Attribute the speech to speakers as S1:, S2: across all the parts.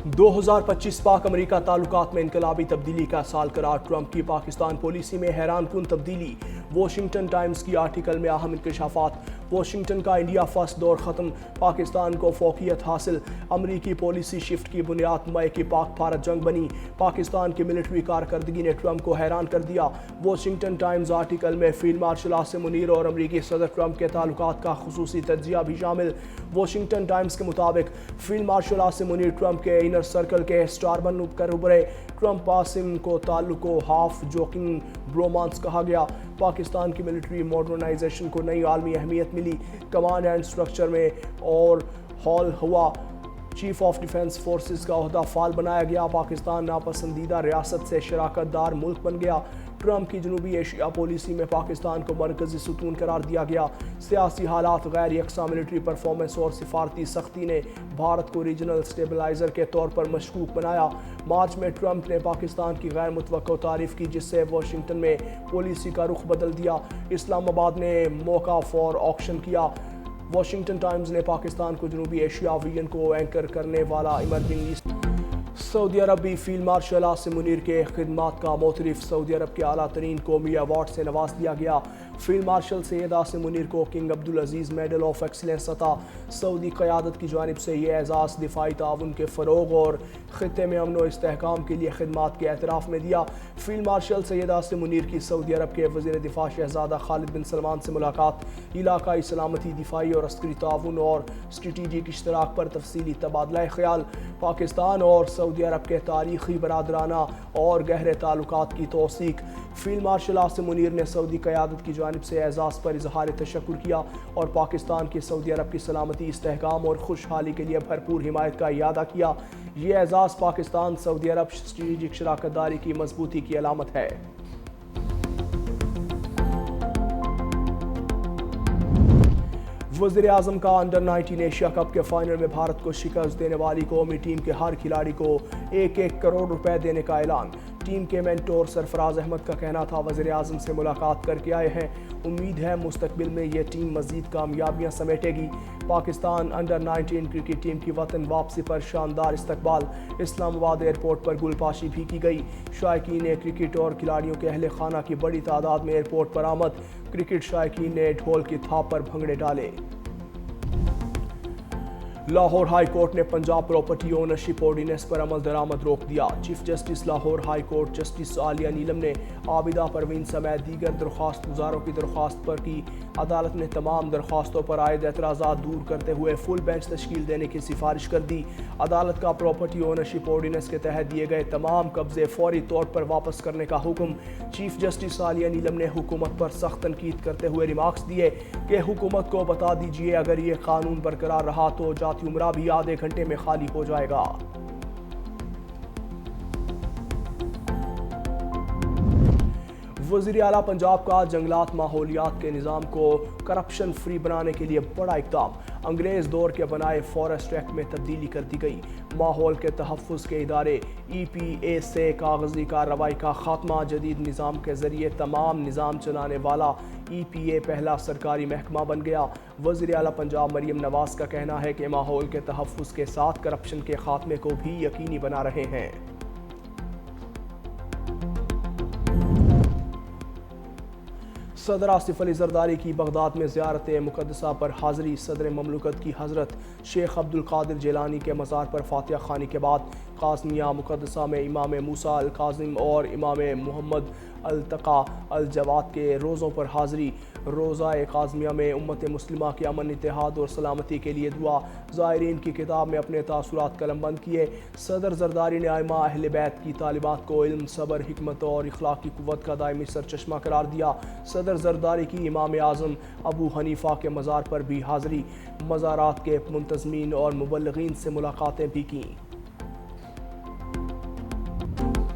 S1: 2025 پاک امریکہ تعلقات میں انقلابی تبدیلی کا سال قرار ٹرمپ کی پاکستان پالیسی میں حیران کن تبدیلی واشنگٹن ٹائمز کی آرٹیکل میں اہم انکشافات واشنگٹن کا انڈیا فرسٹ دور ختم پاکستان کو فوقیت حاصل امریکی پالیسی شفٹ کی بنیاد مئی کی پاک بھارت جنگ بنی پاکستان کی ملٹری کارکردگی نے ٹرمپ کو حیران کر دیا واشنگٹن ٹائمز آرٹیکل میں فیلڈ مارشل عاصم منیر اور امریکی صدر ٹرمپ کے تعلقات کا خصوصی تجزیہ بھی شامل واشنگٹن ٹائمز کے مطابق field marshal Asim Munir Trump کے انر سرکل کے سٹار بن کر ابھرے ٹرمپ عاصم کو تعلق کو ہاف جوکنگ برومانس کہا گیا پاکستان کی ملٹری ماڈرنائزیشن کو نئی عالمی اہمیت ملی کمانڈ اینڈ سٹرکچر میں اور ہال ہوا چیف آف ڈیفنس فورسز کا عہدہ فعال بنایا گیا پاکستان ناپسندیدہ ریاست سے شراکت دار ملک بن گیا ٹرمپ کی جنوبی ایشیا پالیسی میں پاکستان کو مرکزی ستون قرار دیا گیا سیاسی حالات غیر یکساں ملٹری پرفارمنس اور سفارتی سختی نے بھارت کو ریجنل سٹیبلائزر کے طور پر مشکوک بنایا مارچ میں ٹرمپ نے پاکستان کی غیر متوقع تعریف کی جس سے واشنگٹن میں پالیسی کا رخ بدل دیا اسلام آباد نے موقع فار آکشن کیا واشنگٹن ٹائمز نے پاکستان کو جنوبی ایشیا ویژن کو اینکر کرنے والا ایمرجنگ سعودی عرب بھی فیلڈ مارشل عاصم منیر کے خدمات کا معترف سعودی عرب کے اعلیٰ ترین قومی ایوارڈ سے نواز دیا گیا فیلڈ مارشل سید عاصم منیر کو king Abdulaziz medal of excellence عطا سعودی قیادت کی جانب سے یہ اعزاز دفاعی تعاون کے فروغ اور خطے میں امن و استحکام کے لیے خدمات کے اعتراف میں دیا فیلڈ مارشل سید عاصم منیر کی سعودی عرب کے وزیر دفاع شہزادہ خالد بن سلمان سے ملاقات علاقائی سلامتی دفاعی اور عسکری تعاون اور اسٹریٹجک اشتراک پر تفصیلی تبادلہ خیال پاکستان اور سعودی عرب کے تاریخی برادرانہ اور گہرے تعلقات کی توثیق فیلڈ مارشل عاصم منیر نے سعودی قیادت کی جانب سے اعزاز پر اظہار تشکر کیا اور پاکستان کی سعودی عرب کی سلامتی استحکام اور خوشحالی کے لیے بھرپور حمایت کا اعادہ کیا یہ اعزاز پاکستان سعودی عرب اسٹریٹجک شراکت داری کی مضبوطی کی علامت ہے وزیر اعظم کا انڈر 19 ایشیا کپ کے فائنل میں بھارت کو شکست دینے والی قومی ٹیم کے ہر کھلاڑی کو 1-1 کروڑ روپے دینے کا اعلان ٹیم کے مینٹور سرفراز احمد کا کہنا تھا وزیر اعظم سے ملاقات کر کے آئے ہیں امید ہے مستقبل میں یہ ٹیم مزید کامیابیاں سمیٹے گی پاکستان انڈر 19 کرکٹ ٹیم کی وطن واپسی پر شاندار استقبال اسلام آباد ایئرپورٹ پر گل پاشی بھی کی گئی شائقین کرکٹ اور کھلاڑیوں کے اہل خانہ کی بڑی تعداد میں ایئرپورٹ پر آمد کرکٹ شائقین نے ڈھول کی تھاپ پر بھنگڑے ڈالے لاہور ہائی کورٹ نے پنجاب پراپرٹی اونرشپ آرڈیننس پر عمل درآمد روک دیا chief justice Lahore high court justice Aalia Neelum نے عابدہ پروین سمیت دیگر درخواست گزاروں کی درخواست پر کی عدالت نے تمام درخواستوں پر عائد اعتراضات دور کرتے ہوئے فل بینچ تشکیل دینے کی سفارش کر دی عدالت کا پراپرٹی اونرشپ آرڈیننس کے تحت دیے گئے تمام قبضے فوری طور پر واپس کرنے کا حکم چیف جسٹس عالیہ نیلم نے حکومت پر سخت تنقید کرتے ہوئے ریمارکس دیے کہ حکومت کو بتا دیجیے اگر یہ قانون برقرار رہا تو جاتی عمرہ بھی آدھے گھنٹے میں خالی ہو جائے گا وزیر اعلیٰ پنجاب کا جنگلات ماحولیات کے نظام کو کرپشن فری بنانے کے لیے بڑا اقدام انگریز دور کے بنائے فارسٹ ایکٹ میں تبدیلی کر دی گئی ماحول کے تحفظ کے ادارے ای پی اے سے کاغذی کارروائی کا خاتمہ جدید نظام کے ذریعے تمام نظام چلانے والا ای پی اے پہلا سرکاری محکمہ بن گیا وزیر اعلیٰ پنجاب مریم نواز کا کہنا ہے کہ ماحول کے تحفظ کے ساتھ کرپشن کے خاتمے کو بھی یقینی بنا رہے ہیں صدر آصف علی زرداری کی بغداد میں زیارت مقدسہ پر حاضری صدر مملکت کی حضرت شیخ عبدالقادر جیلانی کے مزار پر فاتحہ خوانی کے بعد قاسمیہ مقدسہ میں امام موسیٰ الکاظم اور امام محمد التقیٰ الجواد کے روزوں پر حاضری روزہ قاسمیہ میں امت مسلمہ کے امن اتحاد اور سلامتی کے لیے دعا زائرین کی کتاب میں اپنے تاثرات قلم بند کیے صدر زرداری نے ائمہ اہل بیت کی تعلیمات کو علم صبر حکمت اور اخلاقی قوت کا دائمی سرچشمہ قرار دیا صدر زرداری کی امام اعظم ابو حنیفہ کے مزار پر بھی حاضری مزارات کے منتظمین اور مبلغین سے ملاقاتیں بھی کیں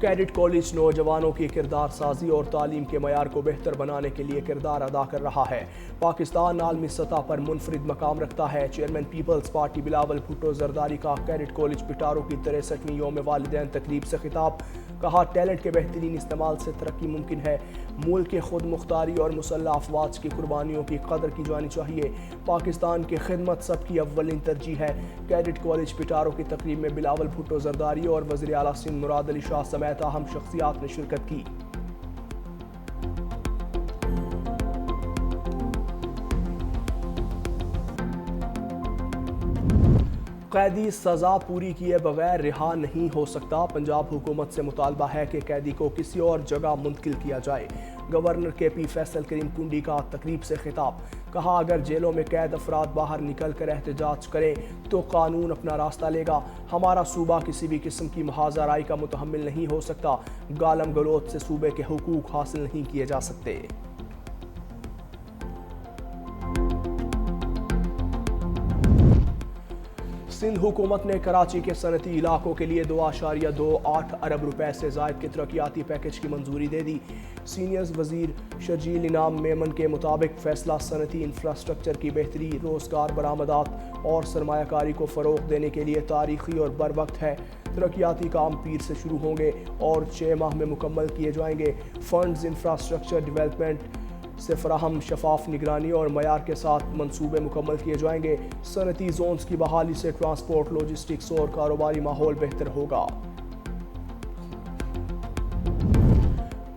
S1: کیڈٹ کالج نوجوانوں کی کردار سازی اور تعلیم کے معیار کو بہتر بنانے کے لیے کردار ادا کر رہا ہے پاکستان عالمی سطح پر منفرد مقام رکھتا ہے چیئرمین پیپلز پارٹی بلاول بھٹو زرداری کا کیڈٹ کالج پٹارو کی 63ویں یوم والدین تقریب سے خطاب کہا ٹیلنٹ کے بہترین استعمال سے ترقی ممکن ہے، ملک کی خود مختاری اور مسلح افواج کی قربانیوں کی قدر کی جانی چاہیے، پاکستان کی خدمت سب کی اولین ترجیح ہے۔ کیڈٹ کالج پٹارو کی تقریب میں بلاول بھٹو زرداری اور وزیر اعلیٰ سندھ مراد علی شاہ سمیت اہم شخصیات نے شرکت کی۔ قیدی سزا پوری کیے بغیر رہا نہیں ہو سکتا، پنجاب حکومت سے مطالبہ ہے کہ قیدی کو کسی اور جگہ منتقل کیا جائے، گورنر کے پی فیصل کریم کنڈی کا تقریب سے خطاب، کہا اگر جیلوں میں قید افراد باہر نکل کر احتجاج کریں تو قانون اپنا راستہ لے گا، ہمارا صوبہ کسی بھی قسم کی محاذ آرائی کا متحمل نہیں ہو سکتا، گالم گلوچ سے صوبے کے حقوق حاصل نہیں کیے جا سکتے۔ سندھ حکومت نے کراچی کے صنعتی علاقوں کے لیے 2.28 ارب روپے سے زائد کے ترقیاتی پیکج کی منظوری دے دی۔ سینئر وزیر شرجیل انعام میمن کے مطابق فیصلہ صنعتی انفراسٹرکچر کی بہتری، روزگار برآمدات اور سرمایہ کاری کو فروغ دینے کے لیے تاریخی اور بروقت ہے۔ ترقیاتی کام پیر سے شروع ہوں گے اور 6 ماہ میں مکمل کیے جائیں گے۔ فنڈز انفراسٹرکچر ڈیولپمنٹ سے فراہم شفاف نگرانی اور معیار کے ساتھ منصوبے مکمل کیے جائیں گے۔ صنعتی زونز کی بحالی سے ٹرانسپورٹ، لاجسٹکس اور کاروباری ماحول بہتر ہوگا۔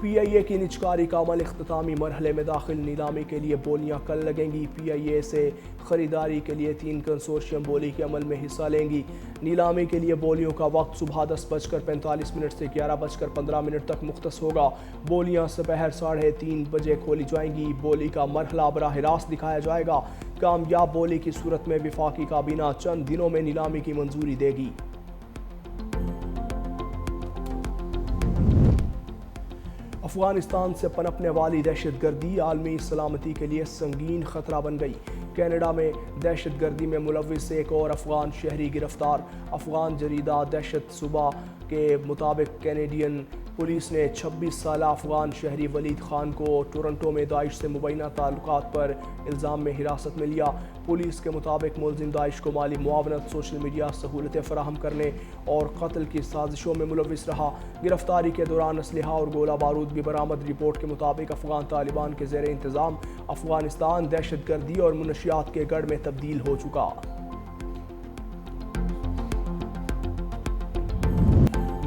S1: پی آئی اے کی نجکاری کا عمل اختتامی مرحلے میں داخل، نیلامی کے لیے بولیاں کل لگیں گی۔ پی آئی اے سے خریداری کے لیے 3 کنسورشیم بولی کے عمل میں حصہ لیں گی۔ نیلامی کے لیے بولیوں کا وقت صبح 10:45 سے 11:15 تک مختص ہوگا۔ بولیاں سپہر 3:30 بجے کھولی جائیں گی۔ بولی کا مرحلہ براہ راست دکھایا جائے گا۔ کامیاب بولی کی صورت میں وفاقی کابینہ چند دنوں میں نیلامی کی منظوری دے گی۔ افغانستان سے پنپنے والی دہشت گردی عالمی سلامتی کے لیے سنگین خطرہ بن گئی۔ کینیڈا میں دہشت گردی میں ملوث ایک اور افغان شہری گرفتار۔ افغان جریدہ دہشت صبح کے مطابق کینیڈین پولیس نے 26 سالہ افغان شہری ولید خان کو ٹورنٹو میں داعش سے مبینہ تعلقات پر الزام میں حراست میں لیا۔ پولیس کے مطابق ملزم داعش کو مالی معاونت، سوشل میڈیا سہولتیں فراہم کرنے اور قتل کی سازشوں میں ملوث رہا۔ گرفتاری کے دوران اسلحہ اور گولہ بارود بھی برآمد۔ رپورٹ کے مطابق افغان طالبان کے زیر انتظام افغانستان دہشت گردی اور منشیات کے گڑھ میں تبدیل ہو چکا۔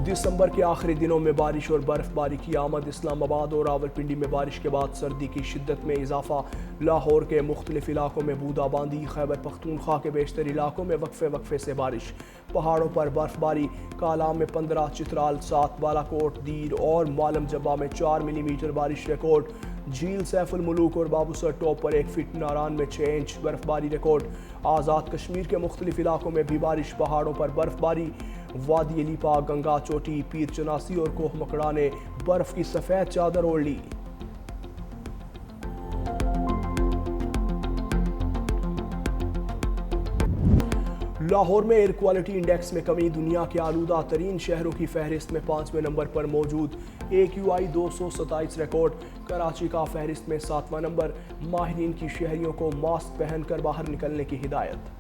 S1: دسمبر کے آخری دنوں میں بارش اور برف باری کی آمد۔ اسلام آباد اور راولپنڈی میں بارش کے بعد سردی کی شدت میں اضافہ۔ لاہور کے مختلف علاقوں میں بودا باندی۔ خیبر پختونخوا کے بیشتر علاقوں میں وقفے سے بارش۔ پہاڑوں پر برف باری۔ کالام میں 15، چترال 7، بالاکوٹ، دیر اور معلم جبہ میں 4 ملی میٹر بارش ریکارڈ۔ جھیل سیف الملوک اور بابوسر ٹاپ پر 1 فٹ، ناران میں 6 انچ برف باری ریکارڈ۔ آزاد کشمیر کے مختلف علاقوں میں بھی بارش۔ پہاڑوں پر برف باری۔ وادی لیپا، گنگا چوٹی، پیر چناسی اور کوہ مکڑا نے برف کی سفید چادر اوڑھ لی۔ لاہور میں ایئر کوالٹی انڈیکس میں کمی، دنیا کے آلودہ ترین شہروں کی فہرست میں 5ویں نمبر پر موجود۔ AQI 227 record. کراچی کا فہرست میں 7واں نمبر۔ ماہرین کی شہریوں کو ماسک پہن کر باہر نکلنے کی ہدایت۔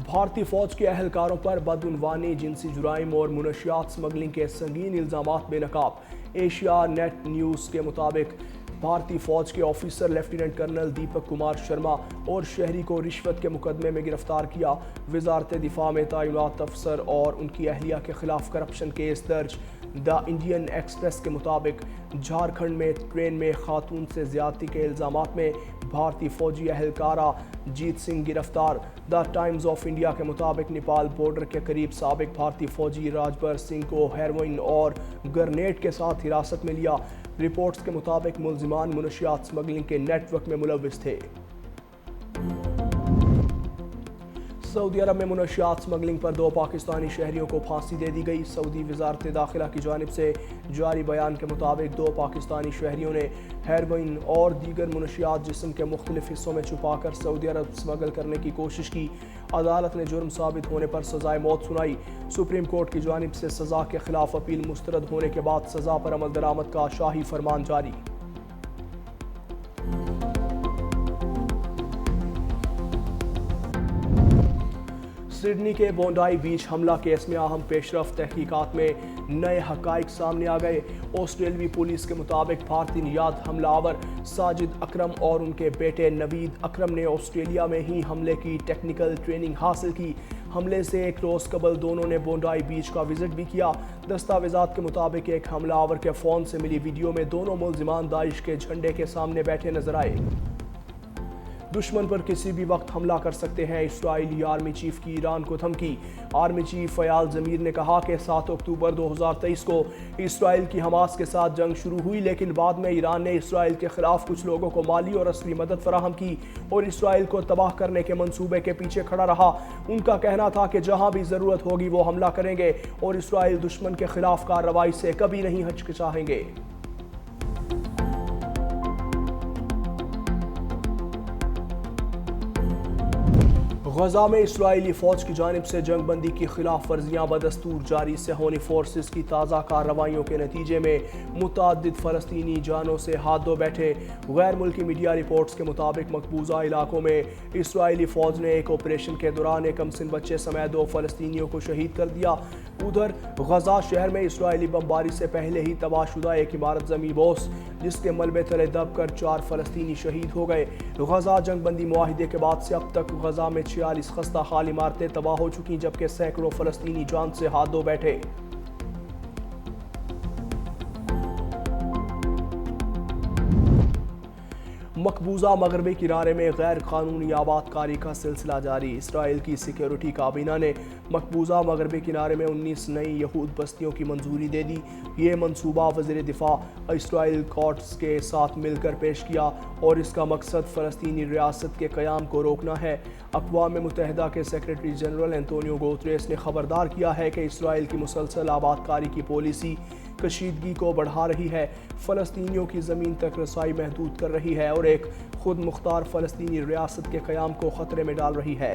S1: بھارتی فوج کے اہلکاروں پر بدعنوانی، جنسی جرائم اور منشیات سمگلنگ کے سنگین الزامات بے نقاب۔ ایشیا نیٹ نیوز کے مطابق بھارتی فوج کے officer lieutenant colonel Deepak Kumar Sharma اور شہری کو رشوت کے مقدمے میں گرفتار کیا۔ وزارت دفاع میں تعینات افسر اور ان کی اہلیہ کے خلاف کرپشن کیس درج۔ دا انڈین ایکسپریس کے مطابق جھارکھنڈ میں ٹرین میں خاتون سے زیادتی کے الزامات میں بھارتی فوجی اہلکارہ جیت سنگھ گرفتار۔ دا ٹائمز آف انڈیا کے مطابق نیپال بارڈر کے قریب سابق بھارتی فوجی راجبر سنگھ کو ہیروئن اور گرنیڈ کے ساتھ حراست میں لیا۔ رپورٹس کے مطابق ملزمان منشیات سمگلنگ کے نیٹ ورک میں ملوث تھے۔ سعودی عرب میں منشیات سمگلنگ پر 2 پاکستانی شہریوں کو پھانسی دے دی گئی۔ سعودی وزارت داخلہ کی جانب سے جاری بیان کے مطابق 2 پاکستانی شہریوں نے ہیروئن اور دیگر منشیات جسم کے مختلف حصوں میں چھپا کر سعودی عرب سمگل کرنے کی کوشش کی۔ عدالت نے جرم ثابت ہونے پر سزائے موت سنائی۔ سپریم کورٹ کی جانب سے سزا کے خلاف اپیل مسترد ہونے کے بعد سزا پر عمل درآمد کا شاہی فرمان جاری۔ سڈنی کے بونڈائی بیچ حملہ کیس میں اہم پیش رفت، تحقیقات میں نئے حقائق سامنے آ گئے۔ آسٹریلوی پولیس کے مطابق بھارتی نژاد حملہ آور ساجد اکرم اور ان کے بیٹے نوید اکرم نے آسٹریلیا میں ہی حملے کی ٹیکنیکل ٹریننگ حاصل کی۔ حملے سے ایک روز قبل دونوں نے بونڈائی بیچ کا وزٹ بھی کیا۔ دستاویزات کے مطابق ایک حملہ آور کے فون سے ملی ویڈیو میں دونوں ملزمان داعش کے جھنڈے کے سامنے بیٹھے نظر آئے۔ دشمن پر کسی بھی وقت حملہ کر سکتے ہیں، اسرائیلی آرمی چیف کی ایران کو دھمکی۔ آرمی چیف ایال زمیر نے کہا کہ 7 اکتوبر 2023 کو اسرائیل کی حماس کے ساتھ جنگ شروع ہوئی، لیکن بعد میں ایران نے اسرائیل کے خلاف کچھ لوگوں کو مالی اور عسکری مدد فراہم کی اور اسرائیل کو تباہ کرنے کے منصوبے کے پیچھے کھڑا رہا۔ ان کا کہنا تھا کہ جہاں بھی ضرورت ہوگی وہ حملہ کریں گے اور اسرائیل دشمن کے خلاف کارروائی سے کبھی نہیں ہچکچائیں گے۔ غزہ میں اسرائیلی فوج کی جانب سے جنگ بندی کی خلاف ورزیاں بدستور جاری۔ صہیونی فورسز کی تازہ کارروائیوں کے نتیجے میں متعدد فلسطینی جانوں سے ہاتھ دھو بیٹھے۔ غیر ملکی میڈیا رپورٹس کے مطابق مقبوضہ علاقوں میں اسرائیلی فوج نے ایک آپریشن کے دوران ایک کمسن بچے سمیت 2 فلسطینیوں کو شہید کر دیا۔ ادھر غزہ شہر میں اسرائیلی بمباری سے پہلے ہی تباہ شدہ ایک عمارت زمیں بوس جس کے ملبے تلے دب کر 4 فلسطینی شہید ہو گئے۔ غزہ جنگ بندی معاہدے کے بعد سے اب تک غزہ میں 46 خستہ حال عمارتیں تباہ ہو چکی، جبکہ سینکڑوں فلسطینی جان سے ہاتھ دھو بیٹھے۔ مقبوضہ مغربی کنارے میں غیر قانونی آباد کاری کا سلسلہ جاری۔ اسرائیل کی سیکیورٹی کابینہ نے مقبوضہ مغربی کنارے میں 19 نئی یہود بستیوں کی منظوری دے دی۔ یہ منصوبہ وزیر دفاع اسرائیل کاٹز کے ساتھ مل کر پیش کیا اور اس کا مقصد فلسطینی ریاست کے قیام کو روکنا ہے۔ اقوام متحدہ کے سیکریٹری جنرل انتونیو گوتریس نے خبردار کیا ہے کہ اسرائیل کی مسلسل آباد کاری کی پالیسی کشیدگی کو بڑھا رہی ہے، فلسطینیوں کی زمین تک رسائی محدود کر رہی ہے اور ایک خود مختار فلسطینی ریاست کے قیام کو خطرے میں ڈال رہی ہے۔